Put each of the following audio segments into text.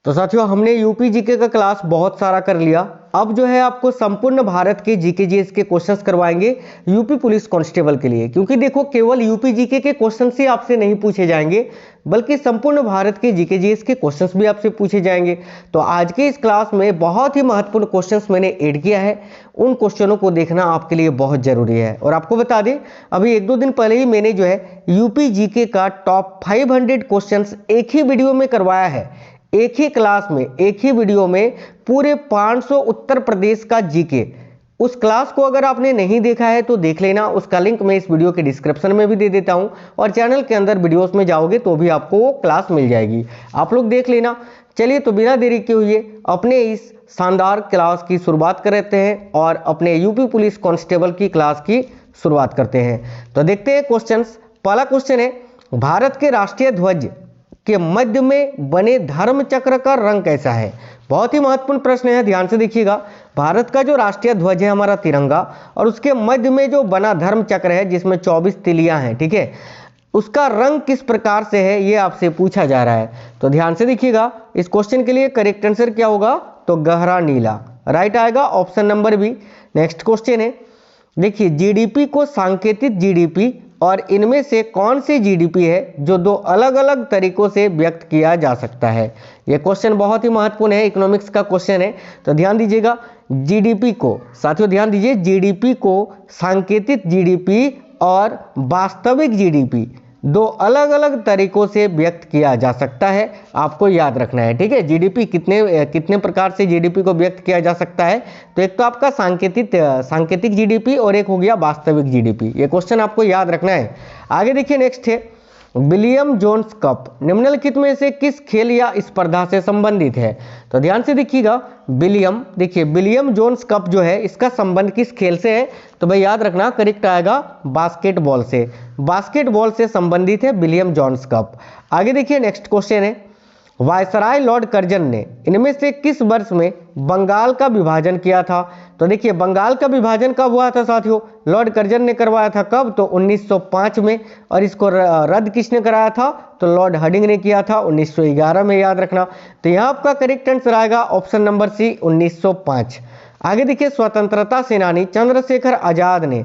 तो साथियों हमने यूपी जीके का क्लास बहुत सारा कर लिया। अब जो है आपको संपूर्ण भारत के जीके जीएस के क्वेश्चंस करवाएंगे यूपी पुलिस कांस्टेबल के लिए, क्योंकि देखो केवल यूपी जीके के क्वेश्चंस ही आपसे नहीं पूछे जाएंगे बल्कि संपूर्ण भारत के जीके जीएस के क्वेश्चंस भी आपसे पूछे जाएंगे। तो आज के इस क्लास में बहुत ही महत्वपूर्ण क्वेश्चंस मैंने ऐड किया है, उन क्वेश्चनों को देखना आपके लिए बहुत जरूरी है। और आपको बता दें अभी 1-2 दिन पहले ही मैंने जो है यूपी जीके का टॉप 500 क्वेश्चंस एक ही वीडियो में करवाया है, एक ही क्लास में एक ही वीडियो में पूरे 500 उत्तर प्रदेश का जीके। उस क्लास को अगर आपने नहीं देखा है तो देख लेना, उसका लिंक मैं इस वीडियो के डिस्क्रिप्शन में भी दे देता हूं और चैनल के अंदर वीडियोस में जाओगे तो भी आपको वो क्लास मिल जाएगी, आप लोग देख लेना। चलिए तो बिना देरी के हुए अपने इस शानदार क्लास की शुरुआत करते हैं और अपने यूपी पुलिस कांस्टेबल की क्लास की शुरुआत करते हैं। तो देखते हैं क्वेश्चन। पहला क्वेश्चन है, भारत के राष्ट्रीय ध्वज के मध्य में बने धर्म चक्र का रंग कैसा है? बहुत ही महत्वपूर्ण प्रश्न है, ध्यान से देखिएगा। भारत का जो राष्ट्रीय ध्वज है हमारा तिरंगा, और उसके मध्य में जो बना धर्म चक्र है जिसमें 24 तिलियां हैं, ठीक है, उसका रंग किस प्रकार से है ये आपसे पूछा जा रहा है। तो ध्यान से देखिएगा, इस क्वेश्चन के लिए करेक्ट आंसर क्या होगा? तो गहरा नीला राइट आएगा, option number B. Next question है, देखिए जीडीपी को सांकेतिक जीडीपी और इनमें से कौन सी जीडीपी है जो दो अलग अलग तरीकों से व्यक्त किया जा सकता है? यह क्वेश्चन बहुत ही महत्वपूर्ण है, इकोनॉमिक्स का क्वेश्चन है। तो ध्यान दीजिएगा, जीडीपी को, साथियों ध्यान दीजिए, जीडीपी को सांकेतिक जीडीपी और वास्तविक जीडीपी दो अलग अलग तरीकों से व्यक्त किया जा सकता है, आपको याद रखना है, ठीक है। जीडीपी कितने प्रकार से जीडीपी को व्यक्त किया जा सकता है? तो एक तो आपका सांकेतिक जीडीपी और एक हो गया वास्तविक जीडीपी। ये क्वेश्चन आपको याद रखना है। आगे देखिए, नेक्स्ट है, विलियम जोन्स कप निम्नलिखित में से किस खेल या स्पर्धा से संबंधित है? तो ध्यान से देखिएगा, विलियम जोन्स कप जो है इसका संबंध किस खेल से है? तो भाई याद रखना, करेक्ट आएगा बास्केटबॉल से। बास्केटबॉल से संबंधित है विलियम जोन्स कप। आगे देखिए, नेक्स्ट क्वेश्चन है, वायसराय लॉर्ड कर्जन ने इनमें से किस वर्ष में बंगाल का विभाजन किया था? तो देखिए बंगाल का विभाजन कब हुआ था साथियों? लॉर्ड कर्जन ने करवाया था, कब? तो 1905 में। और इसको रद्द किसने कराया था? तो लॉर्ड हर्डिंग ने किया था 1911 में, याद रखना। तो यहाँ आपका करेक्ट आंसर आएगा ऑप्शन नंबर सी, 1905। आगे देखिए, स्वतंत्रता सेनानी चंद्रशेखर आजाद ने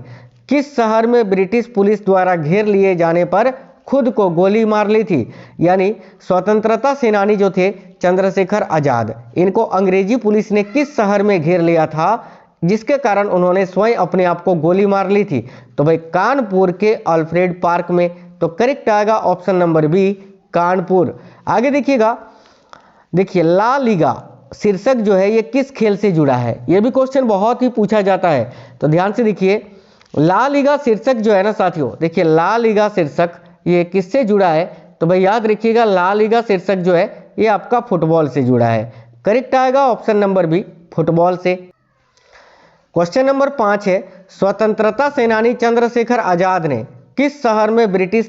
किस शहर में ब्रिटिश पुलिस द्वारा घेर लिए जाने पर खुद को गोली मार ली थी? यानी स्वतंत्रता सेनानी जो थे चंद्रशेखर आजाद, इनको अंग्रेजी पुलिस ने किस शहर में घेर लिया था जिसके कारण उन्होंने स्वयं अपने आप को गोली मार ली थी? तो भाई कानपुर के अल्फ्रेड पार्क में। तो करेक्ट आएगा ऑप्शन नंबर बी, कानपुर। आगे देखिएगा, देखिए ला लीगा शीर्षक जो है ये किस खेल से जुड़ा है? ये भी क्वेश्चन बहुत ही पूछा जाता है। तो ध्यान से देखिए, ला लीगा शीर्षक जो है ना साथियों, देखिए ला लीगा शीर्षक ये किससे जुड़ा है? तो भाई याद रखिएगा, ला लीगा शीर्षक जो है ये आपका फुटबॉल से जुड़ा है। करेक्ट आएगा ऑप्शन नंबर बी, फुटबॉल से। क्वेश्चन नंबर 5 है, स्वतंत्रता सेनानी चंद्रशेखर आजाद ने किस शहर में ब्रिटिश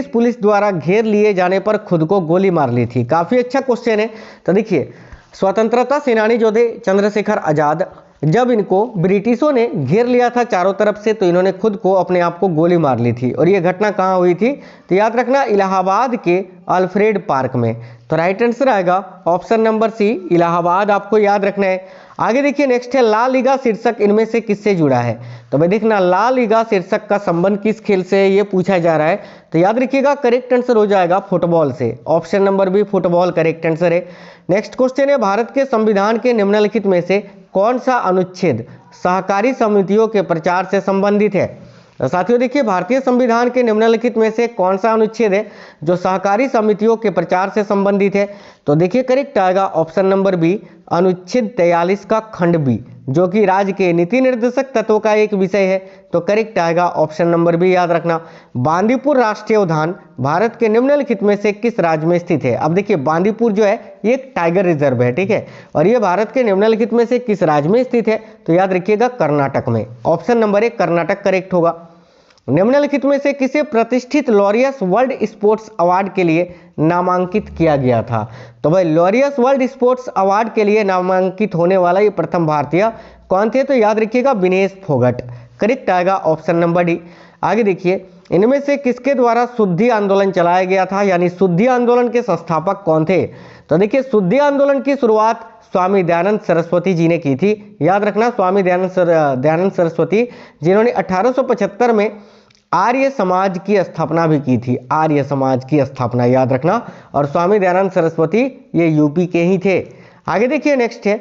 पुलिस द्वारा घेर लिए जाने पर खुद को गोली मार ली थी? काफी अच्छा क्वेश्चन है। तो देखिए स्वतंत्रता सेनानी जो थे चंद्रशेखर आजाद, जब इनको ब्रिटिशों ने घेर लिया था चारों तरफ से, तो इन्होंने खुद को अपने आप को गोली मार ली थी। और ये घटना कहाँ हुई थी? तो याद रखना, इलाहाबाद के अल्फ्रेड पार्क में। तो राइट आंसर आएगा ऑप्शन नंबर सी, इलाहाबाद, आपको याद रखना है। आगे देखिए, नेक्स्ट है, ला लीगा शीर्षक इनमें से किससे जुड़ा है? तो भाई देखना, ला लीगा शीर्षक का संबंध किस खेल से है ये पूछा जा रहा है। तो याद रखिएगा, करेक्ट आंसर हो जाएगा फुटबॉल से, option number B, football correct answer है। नेक्स्ट क्वेश्चन है, भारत के संविधान के निम्नलिखित में से कौन सा अनुच्छेद सहकारी समितियों के प्रचार से संबंधित है? तो साथियों देखिए, भारतीय संविधान के निम्नलिखित में से कौन सा अनुच्छेद है जो सहकारी समितियों के प्रचार से संबंधित है? तो देखिए करेक्ट आएगा ऑप्शन नंबर बी, अनुच्छेद 43 का खंड बी, जो कि राज्य के नीति निर्देशक तत्वों का एक विषय है। तो करेक्ट आएगा ऑप्शन नंबर बी, याद रखना। बांदीपुर राष्ट्रीय उद्यान भारत के निम्नलिखित में से किस राज्य में स्थित है? अब देखिए बांदीपुर जो है ये एक टाइगर रिजर्व है, ठीक है, और ये भारत के निम्नलिखित में से किस राज्य में स्थित है? तो याद रखिएगा कर्नाटक में, ऑप्शन नंबर 1 कर्नाटक करेक्ट होगा। निम्नलिखित में से किसे प्रतिष्ठित लॉरियस वर्ल्ड स्पोर्ट्स अवार्ड के लिए नामांकित किया गया था? तो भाई लॉरियस वर्ल्ड स्पोर्ट्स अवार्ड के लिए नामांकित होने वाला ये प्रथम भारतीय कौन थे? तो याद रखिएगा विनेश फोगट, करेक्ट आएगा ऑप्शन नंबर डी। आगे देखिए, इनमें से किसके द्वारा शुद्धि आंदोलन चलाया गया था, यानी शुद्धि आंदोलन के संस्थापक कौन थे? तो देखिए शुद्धि आंदोलन की शुरुआत स्वामी दयानंद सरस्वती जी ने की थी। याद रखना, स्वामी दयानंद सरस्वती जिन्होंने 1875 में आर्य समाज की स्थापना भी की थी। आर्य समाज की स्थापना याद रखना, और स्वामी दयानंद सरस्वती ये यूपी के ही थे। आगे देखिए नेक्स्ट है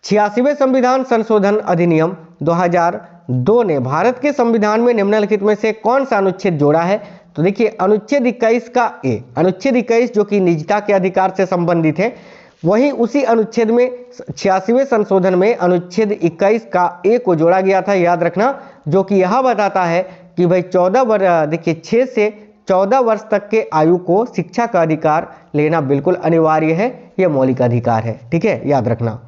86वें संविधान संशोधन अधिनियम 2002 ने भारत के संविधान में निम्नलिखित में से कौन सा अनुच्छेद जोड़ा है? तो देखिए अनुच्छेद 21 का ए, अनुच्छेद 21 जो कि निजता के अधिकार से संबंधित है, वहीं उसी अनुच्छेद में 86वें संशोधन में अनुच्छेद 21 का ए को जोड़ा गया था। याद रखना, जो कि यह बताता है कि भाई 6 से 14 वर्ष तक के आयु को शिक्षा का अधिकार लेना बिल्कुल अनिवार्य है, यह मौलिक अधिकार है। ठीक है, याद रखना।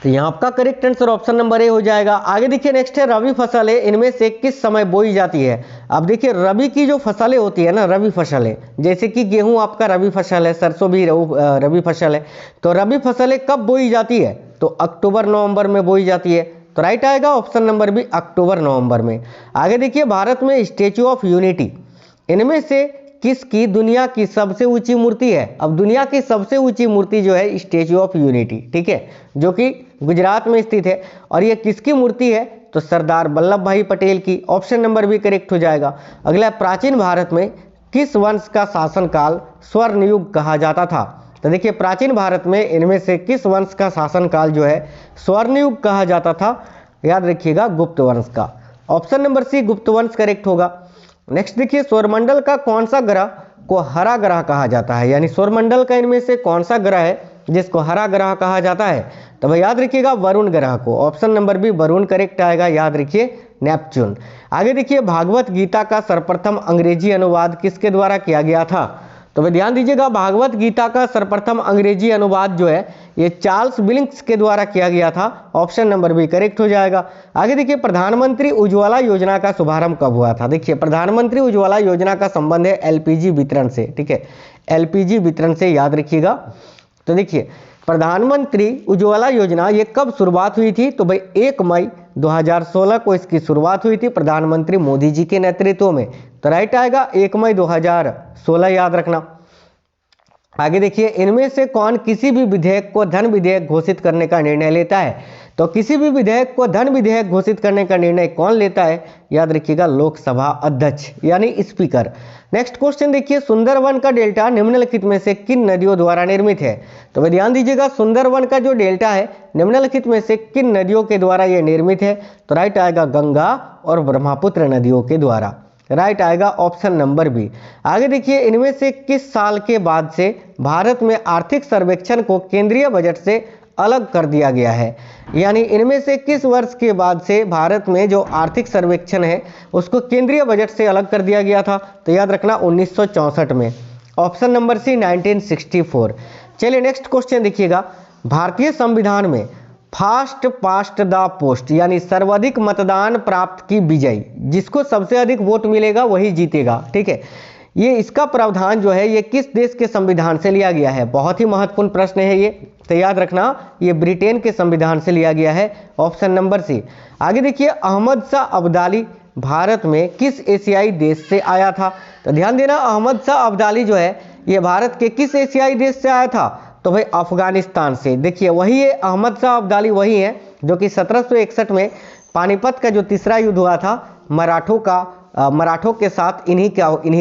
तो यहाँ आपका correct answer option number A हो जाएगा। आगे देखिए नेक्स्ट है रबी फसल है, इनमें से किस समय बोई जाती है? अब देखिए रबी की जो फसलें होती है ना, रबी फसलें, जैसे कि गेहूं आपका रबी फसल है, सरसों भी रबी फसल है, तो रबी फसलें कब बोई जाती है? तो अक्टूबर नवंबर में बोई जाती है। तो राइट आएगा ऑप्शन नंबर बी, अक्टूबर नवंबर में। आगे देखिए भारत में स्टैच्यू ऑफ यूनिटी इनमें से किसकी दुनिया की सबसे ऊंची मूर्ति है? अब दुनिया की सबसे ऊंची मूर्ति जो है स्टैच्यू ऑफ यूनिटी, ठीक है, जो कि गुजरात में स्थित है। और ये किसकी मूर्ति है? तो सरदार वल्लभ भाई पटेल की। ऑप्शन नंबर बी करेक्ट हो जाएगा। अगला, प्राचीन भारत में किस वंश का शासनकाल स्वर्ण युग कहा जाता था? तो देखिए प्राचीन भारत में इनमें से किस वंश का शासनकाल जो है स्वर्ण युग कहा जाता था? याद रखिएगा गुप्त वंश का। ऑप्शन नंबर सी गुप्त वंश करेक्ट होगा। नेक्स्ट देखिए सौरमंडल का कौन सा ग्रह को हरा ग्रह कहा जाता है? यानी सौरमंडल का इनमें से कौन सा ग्रह है जिसको हरा ग्रह कहा जाता है? तो भाई याद रखिएगा वरुण ग्रह को। Option number B Varun correct आएगा। याद रखिए नेपच्यून। आगे देखिए भागवत गीता का सर्वप्रथम अंग्रेजी अनुवाद किसके द्वारा किया गया था? तो भाई ध्यान दीजिएगा भागवत गीता का सर्वप्रथम अंग्रेजी अनुवाद जो है ये चार्ल्स विलिंग्स के द्वारा किया गया था। ऑप्शन नंबर बी करेक्ट हो जाएगा। आगे देखिए प्रधानमंत्री उज्ज्वला योजना का शुभारंभ कब हुआ था? देखिए प्रधानमंत्री उज्ज्वला योजना का संबंध है एलपीजी वितरण से। ठीक है, एलपीजी वितरण से याद रखिएगा। तो देखिए प्रधानमंत्री उज्ज्वला योजना ये कब शुरुआत हुई थी? तो भाई 1 मई 2016 को इसकी शुरुआत हुई थी प्रधानमंत्री मोदी जी के नेतृत्व में। तो राइट आएगा 1 मई 2016, याद रखना। आगे देखिए इनमें से कौन किसी भी विधेयक को धन विधेयक घोषित करने का निर्णय लेता है? तो किसी भी विधेयक को धन विधेयक घोषित करने का निर्णय कौन लेता है? याद रखिएगा लोकसभा अध्यक्ष यानी स्पीकर। नेक्स्ट क्वेश्चन देखिए सुंदरवन का डेल्टा निम्नलिखित में से किन नदियों द्वारा निर्मित है? तो भाई ध्यान दीजिएगा सुंदरवन का जो डेल्टा है निम्नलिखित में से किन नदियों के द्वारा यह निर्मित है? तो राइट आएगा गंगा और ब्रह्मपुत्र नदियों के द्वारा। राइट आएगा ऑप्शन नंबर बी। आगे देखिए इनमें से किस साल के बाद से भारत में आर्थिक सर्वेक्षण को केंद्रीय बजट से अलग कर दिया गया है? यानी इनमें से किस वर्ष के बाद से भारत में जो आर्थिक सर्वेक्षण है उसको केंद्रीय बजट से अलग कर दिया गया था? तो याद रखना 1964 में। Option number C 1964। चलिए नेक्स्ट क्वेश्चन देखिएगा भारतीय संविधान में फास्ट पास्ट द पोस्ट यानी सर्वाधिक मतदान प्राप्त की विजयी, जिसको सबसे अधिक वोट मिलेगा वही जीतेगा। ठीक है, ये इसका प्रावधान जो है ये किस देश के संविधान से लिया गया है? बहुत ही महत्वपूर्ण प्रश्न है ये, तो याद रखना ये ब्रिटेन के संविधान से लिया गया है। Option number C. आगे देखिए अहमद शाह अब्दाली भारत में किस एशियाई देश से आया था? तो ध्यान देना अहमद शाह अब्दाली जो है ये भारत के किस एशियाई देश से आया था? तो भाई अफगानिस्तान से। देखिए वही है अहमद शाह अब्दाली, वही है जो कि 1761 में पानीपत का जो तीसरा युद्ध हुआ था मराठों के साथ इन्हीं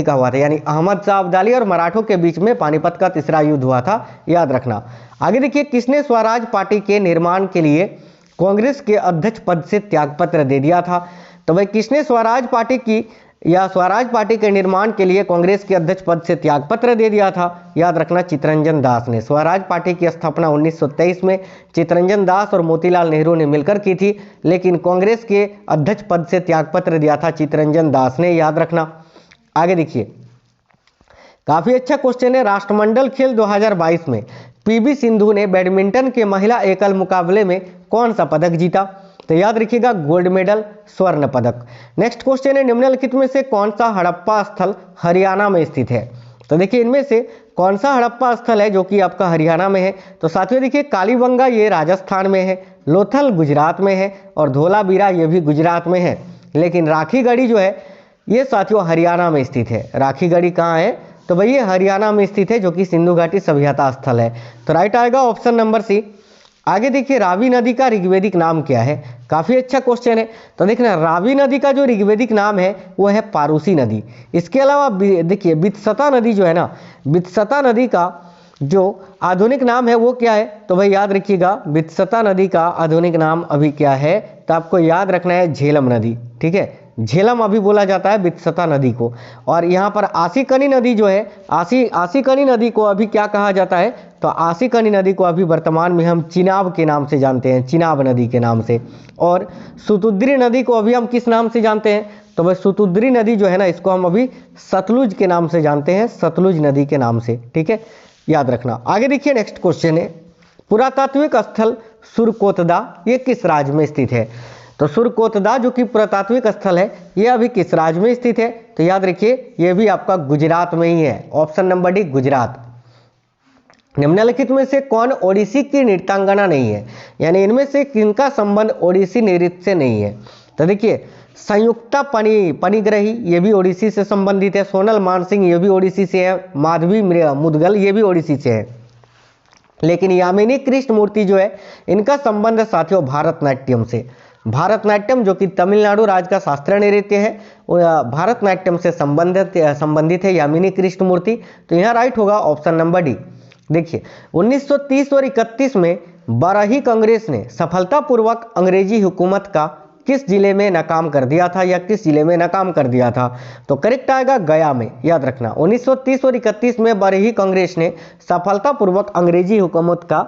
का हुआ था। यानी अहमद शाह अब्दाली और मराठों के बीच में पानीपत का तीसरा युद्ध हुआ था, याद रखना। आगे देखिए किसने स्वराज पार्टी के निर्माण के लिए कांग्रेस के अध्यक्ष पद से त्यागपत्र दे दिया था? तो भाई किसने स्वराज पार्टी के निर्माण के लिए कांग्रेस के अध्यक्ष पद से त्यागपत्र दे दिया था? याद रखना चित्तरंजन दास ने। स्वराज पार्टी की स्थापना 1923 में चित्तरंजन दास और मोतीलाल नेहरू ने मिलकर की थी, लेकिन कांग्रेस के अध्यक्ष पद से त्यागपत्र दिया था चित्तरंजन दास ने, याद रखना। आगे देखिए काफी अच्छा क्वेश्चन है राष्ट्रमंडल खेल 2022 में पीवी सिंधु ने बैडमिंटन के महिला एकल मुकाबले में कौन सा पदक जीता? तो याद रखिएगा गोल्ड मेडल, स्वर्ण पदक। नेक्स्ट क्वेश्चन है निम्नलिखित में से कौन सा हड़प्पा स्थल हरियाणा में स्थित है? तो देखिए इनमें से कौन सा हड़प्पा स्थल है जो कि आपका हरियाणा में है? तो साथियों देखिए कालीबंगा ये राजस्थान में है, लोथल गुजरात में है और धोलावीरा ये भी गुजरात में है। लेकिन राखीगढ़ी जो है ये साथियों हरियाणा में स्थित है। राखीगढ़ी कहाँ है? तो भाई ये हरियाणा में स्थित है, जो कि सिंधु घाटी सभ्यता स्थल है। तो राइट आएगा ऑप्शन नंबर सी। आगे देखिए, रावी नदी का ऋग्वेदिक नाम क्या है? काफी अच्छा क्वेश्चन है। तो देखना, रावी नदी का जो ऋग्वेदिक नाम है वो है पारूसी नदी। इसके अलावा देखिए वित्सता नदी जो है ना, वित्सता नदी का जो आधुनिक नाम है वो क्या है? तो भाई याद रखिएगा, वित्सता नदी का आधुनिक नाम अभी क्या है? तो आपको याद रखना है झेलम नदी। ठीक है, झेलम अभी बोला जाता है वित्सता नदी को। और यहाँ पर आसिकनी नदी जो है, आसिकनी नदी को अभी क्या कहा जाता है? तो आसिकनी नदी को अभी वर्तमान में हम चिनाब के नाम से जानते हैं, चिनाब नदी के नाम से। और सुतुद्री नदी को अभी हम किस नाम से जानते हैं? तो भाई सुतुद्री नदी जो है ना, इसको हम अभी सतलुज के नाम से जानते हैं, सतलुज नदी के नाम से। ठीक है, याद रखना। आगे देखिए, नेक्स्ट क्वेश्चन है, पुरातात्विक स्थल सुरकोतदा ये किस राज्य में स्थित है? तो सुरकोतदा जो कि पुरातात्विक स्थल है, ये अभी किस राज्य में स्थित है? तो याद रखिए, ये भी आपका गुजरात में ही है। Option number D, Gujarat. निम्नलिखित में से कौन ओडिसी की नृत्यांगना नहीं है? यानी इनमें से किनका संबंध ओडिसी नृत्य से नहीं है? तो देखिए, संयुक्ता पनिग्रही ये भी ओडिसी से संबंधित है, सोनल मानसिंह ये भी ओडिसी से है, माधवी मुदगल ये भी ओडिसी से है। लेकिन यामिनी कृष्णमूर्ति जो है, इनका संबंध साथियों भारतनाट्यम से। भारतनाट्यम जो कि तमिलनाडु राज्य का शास्त्रीय नृत्य है, भारतनाट्यम से संबंधित है यामिनी कृष्णमूर्ति। तो यहाँ राइट होगा ऑप्शन नंबर डी। देखिए, 1930 और 31 में बाराही कांग्रेस ने सफलतापूर्वक अंग्रेजी हुकूमत का किस जिले में नाकाम कर दिया था, या किस जिले में नाकाम कर दिया था? तो करेक्ट आएगा गया में। याद रखना, 1930 और 31 में बाराही कांग्रेस ने सफलतापूर्वक अंग्रेजी हुकूमत का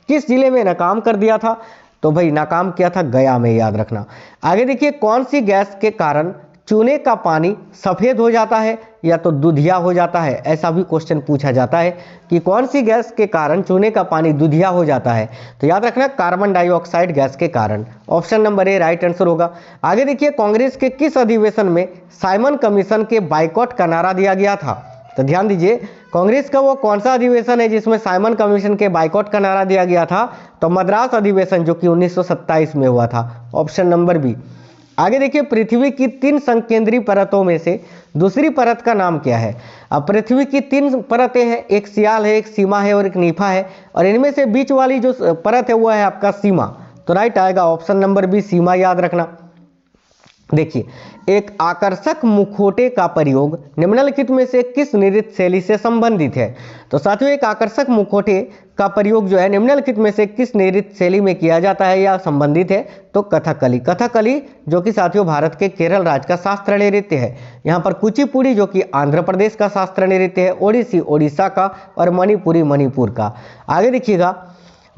किस जिले में नाकाम कर दिया था? तो भाई नाकाम किया था गया में। याद रखना। आगे देखिए, कौन सी गैस के कारण चूने का पानी सफेद हो जाता है या तो दूधिया हो जाता है? ऐसा भी क्वेश्चन पूछा जाता है कि कौन सी गैस के कारण चूने का पानी दूधिया हो जाता है? तो याद रखना, कार्बन डाइऑक्साइड गैस के कारण। Option number A right answer होगा। आगे देखिए, कांग्रेस के किस अधिवेशन में साइमन कमीशन के बाइकॉट का नारा दिया गया था? तो ध्यान दीजिए, कांग्रेस का वो कौन सा अधिवेशन है जिसमें साइमन कमीशन के बाइकॉट का नारा दिया गया था? तो मद्रास अधिवेशन, जो कि 1927 में हुआ था। Option number B. आगे देखिए, पृथ्वी की 3 संकेंद्रीय परतों में से दूसरी परत का नाम क्या है? अब पृथ्वी की 3 परतें हैं, एक सियाल है, एक सीमा है और एक नीफा है। और इनमें से बीच वाली जो परत है वो है आपका सीमा। तो राइट आएगा ऑप्शन नंबर बी, सीमा। याद रखना। देखिए, एक आकर्षक मुखौटे का प्रयोग निम्नलिखित में से किस नृत्य शैली से संबंधित है? तो साथियों, एक आकर्षक मुखौटे का प्रयोग जो है निम्नलिखित में से किस नृत्य शैली में किया जाता है या संबंधित है? तो कथकली। कथकली जो कि साथियों भारत के केरल राज्य का शास्त्रीय नृत्य है। यहाँ पर कुचिपुड़ी जो कि आंध्र प्रदेश का शास्त्रीय नृत्य है, ओडिसी ओडिशा का, और मणिपुरी मणिपुर का। आगे देखिएगा,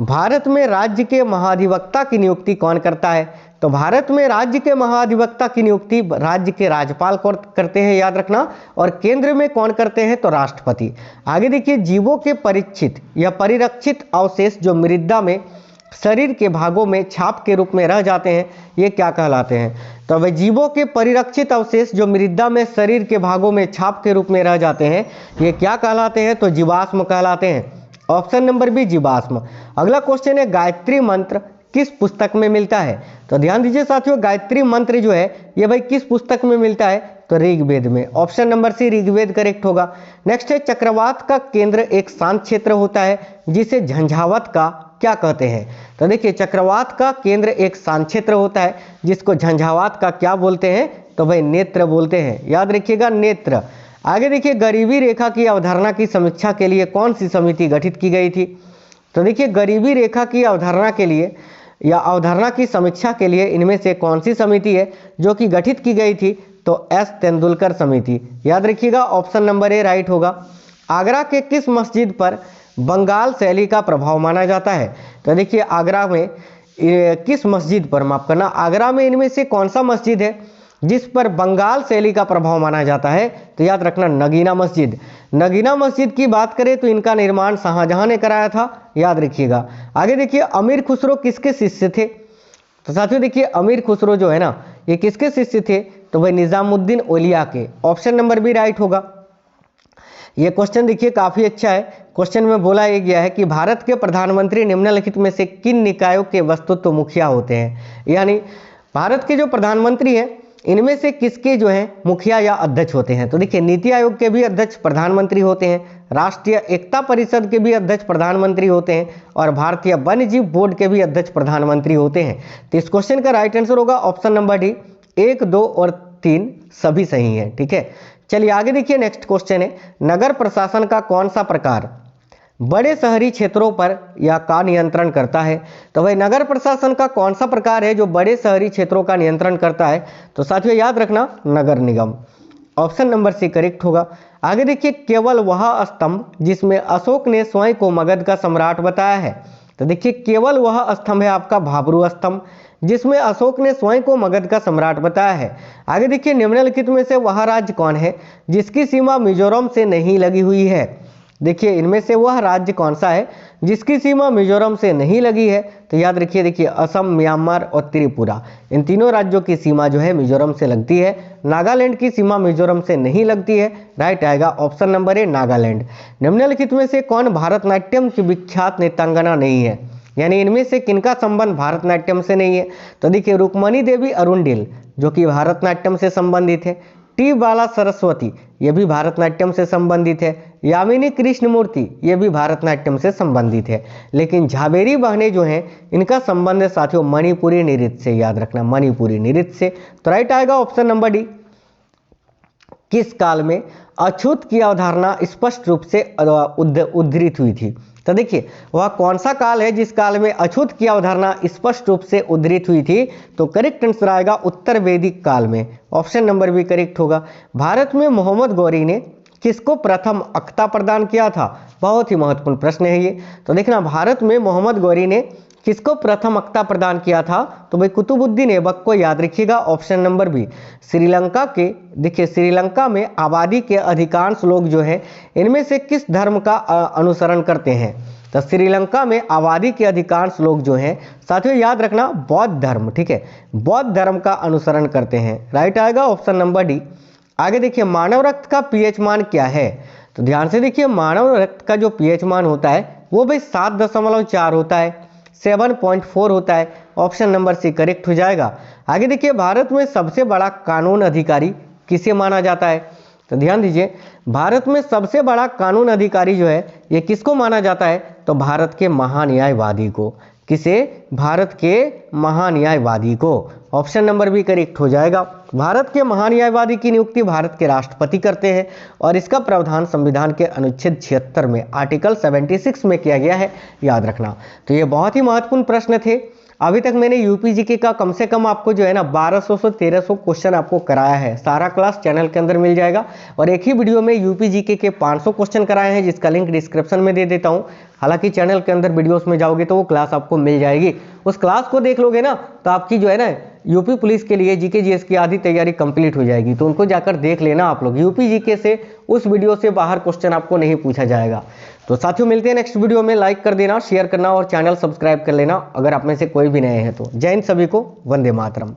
भारत में राज्य के महाधिवक्ता की नियुक्ति कौन करता है? तो भारत में राज्य के महाधिवक्ता की नियुक्ति राज्य के राज्यपाल करते हैं। याद रखना। और केंद्र में कौन करते हैं? तो राष्ट्रपति। आगे देखिए, जीवों के परिचित या परिरक्षित अवशेष जो मृदा में शरीर के भागों में छाप के रूप में रह जाते हैं, ये क्या कहलाते हैं? तो वह जीवों के परिरक्षित अवशेष जो मृदा में शरीर के भागों में छाप के रूप में रह जाते हैं, ये क्या कहलाते हैं? तो जीवाश्म कहलाते हैं। ऑप्शन नंबर बी, जीवाश्म। अगला क्वेश्चन है, गायत्री मंत्र किस पुस्तक में मिलता है? तो ध्यान दीजिए साथियों, गायत्री मंत्र जो है ये भाई किस पुस्तक में मिलता है? तो ऋग्वेद में। Option number C, Rigveda correct होगा। नेक्स्ट है, चक्रवात का केंद्र एक शांत क्षेत्र होता है जिसे झंझावात का क्या कहते हैं? तो देखिए, चक्रवात का केंद्र एक शांत क्षेत्र होता है जिसको झंझावात का क्या बोलते हैं? तो भाई नेत्र बोलते हैं। याद रखिएगा, नेत्र। आगे देखिए, गरीबी रेखा की अवधारणा की समीक्षा के लिए कौन सी समिति गठित की गई थी? तो देखिए, गरीबी रेखा की अवधारणा के लिए या अवधारणा की समीक्षा के लिए इनमें से कौन सी समिति है जो कि गठित की गई थी? तो एस तेंदुलकर समिति। याद रखिएगा, ऑप्शन नंबर ए राइट होगा। आगरा के किस मस्जिद पर बंगाल शैली का प्रभाव माना जाता है? तो देखिए, आगरा में किस मस्जिद पर, माफ करना, आगरा में इनमें से कौन सा मस्जिद है जिस पर बंगाल शैली का प्रभाव माना जाता है? तो याद रखना, नगीना मस्जिद। नगीना मस्जिद की बात करें तो इनका निर्माण शाहजहां ने कराया था। याद रखिएगा। आगे देखिए, अमीर खुसरो किसके शिष्य थे? तो साथियों देखिए, अमीर खुसरो जो है ना, ये किसके शिष्य थे? तो भाई निजामुद्दीन औलिया के। ऑप्शन नंबर बी राइट होगा। ये क्वेश्चन देखिए काफी अच्छा है। क्वेश्चन में बोला यह गया है कि भारत के प्रधानमंत्री निम्नलिखित में से किन निकायों के वस्तुत्व मुखिया होते हैं? यानी भारत के जो प्रधानमंत्री हैं इनमें से किसके जो है मुखिया या अध्यक्ष होते हैं? तो देखिए नीति आयोग के भी अध्यक्ष प्रधानमंत्री होते हैं, राष्ट्रीय एकता परिषद के भी अध्यक्ष प्रधानमंत्री होते हैं और भारतीय वन्य जीव बोर्ड के भी अध्यक्ष प्रधानमंत्री होते हैं। तो इस क्वेश्चन का राइट आंसर होगा ऑप्शन नंबर डी, 1, 2 और 3 सभी सही है। ठीक है, चलिए आगे देखिए नेक्स्ट क्वेश्चन है, नगर प्रशासन का कौन सा प्रकार बड़े शहरी क्षेत्रों पर या का नियंत्रण करता है? तो भाई नगर प्रशासन का कौन सा प्रकार है जो बड़े शहरी क्षेत्रों का नियंत्रण करता है? तो साथियों याद रखना नगर निगम, ऑप्शन नंबर सी करेक्ट होगा। आगे देखिए, केवल वह स्तंभ जिसमें अशोक ने स्वयं को मगध का सम्राट बताया है। तो देखिए केवल वह स्तंभ है आपका भाबरू स्तंभ जिसमें अशोक ने स्वयं को मगध का सम्राट बताया है। आगे देखिए, निम्नलिखित में से वह राज्य कौन है जिसकी सीमा मिजोरम से नहीं लगी हुई है? देखिए इनमें से वह राज्य कौन सा है जिसकी सीमा मिजोरम से नहीं लगी है? तो याद रखिए, देखिए असम, म्यांमार और त्रिपुरा, इन तीनों राज्यों की सीमा जो है मिजोरम से लगती है। नागालैंड की सीमा मिजोरम से नहीं लगती है। राइट आएगा ऑप्शन नंबर ए नागालैंड। निम्नलिखित में से कौन भारतनाट्यम की विख्यात नृत्यांगना नहीं है? यानी इनमें से किनका संबंध भारतनाट्यम से नहीं है? तो देखिए रुक्मणी देवी अरुणडिल जो कि भारतनाट्यम से संबंधित है, टी बाला सरस्वती ये भी भारतनाट्यम से संबंधित है, यामिनी कृष्णमूर्ति ये भी भारतनाट्यम से संबंधित है। लेकिन झावेरी बहनें जो हैं इनका संबंध साथियों मणिपुरी नृत्य से, याद रखना मणिपुरी नृत्य से। तो राइट आएगा ऑप्शन नंबर डी। किस काल में अछूत की अवधारणा स्पष्ट रूप से उद्धृत हुई थी? तो देखिए वह कौन सा काल है जिस काल में अछूत की अवधारणा स्पष्ट रूप से उद्धृत हुई थी? तो करेक्ट आंसर आएगा उत्तर वैदिक काल में, ऑप्शन नंबर बी करेक्ट होगा। भारत में मोहम्मद गौरी ने किसको प्रथम अख्ता प्रदान किया था? बहुत ही महत्वपूर्ण प्रश्न है ये। तो देखना भारत में मोहम्मद गौरी ने किसको प्रथम अख्ता प्रदान किया था? तो भाई कुतुबुद्दीन ऐबक को, याद रखिएगा ऑप्शन नंबर बी। श्रीलंका के, देखिए श्रीलंका में आबादी के अधिकांश लोग जो हैं इनमें से किस धर्म का अनुसरण करते हैं? तो श्रीलंका में आबादी के अधिकांश लोग जो हैं साथियों याद रखना बौद्ध धर्म, ठीक है बौद्ध धर्म का अनुसरण करते हैं। राइट आएगा ऑप्शन नंबर डी। आगे देखिए मानव रक्त का पीएच मान क्या है? तो ध्यान से देखिए मानव रक्त का जो पीएच मान होता है वो भाई 7.4 होता है, 7.4 होता है, ऑप्शन नंबर सी करेक्ट हो जाएगा। आगे देखिए भारत में सबसे बड़ा कानून अधिकारी किसे माना जाता है? तो ध्यान दीजिए भारत में सबसे बड़ा कानून अधिकारी जो है ये किसको माना जाता है? तो भारत के महान्यायवादी को। किसे? भारत के महान्यायवादी को, ऑप्शन नंबर बी करेक्ट हो जाएगा। भारत के महान्यायवादी की नियुक्ति भारत के राष्ट्रपति करते हैं और इसका प्रावधान संविधान के अनुच्छेद 76 में आर्टिकल 76 में किया गया है, याद रखना। तो ये बहुत ही महत्वपूर्ण प्रश्न थे। अभी तक मैंने यूपी जीके का कम से कम आपको जो है ना 1200 से 1300 क्वेश्चन आपको कराया है। सारा क्लास चैनल के अंदर मिल जाएगा और एक ही वीडियो में यूपी जीके के 500 क्वेश्चन कराए हैं जिसका लिंक डिस्क्रिप्शन में दे देता हूँ। हालांकि चैनल के अंदर वीडियोस में जाओगे तो वो क्लास आपको मिल जाएगी, उस क्लास को देख लोगे ना तो आपकी जो है ना यूपी पुलिस के लिए जीके जीएस की आधी तैयारी कंप्लीट हो जाएगी। तो उनको जाकर देख लेना आप लोग, यूपी जीके से उस वीडियो से बाहर क्वेश्चन आपको नहीं पूछा जाएगा। तो साथियों मिलते हैं नेक्स्ट वीडियो में, लाइक कर देना, शेयर करना और चैनल सब्सक्राइब कर लेना अगर आप में से कोई भी नए हैं तो। जय हिंद सभी को, वंदे मातरम।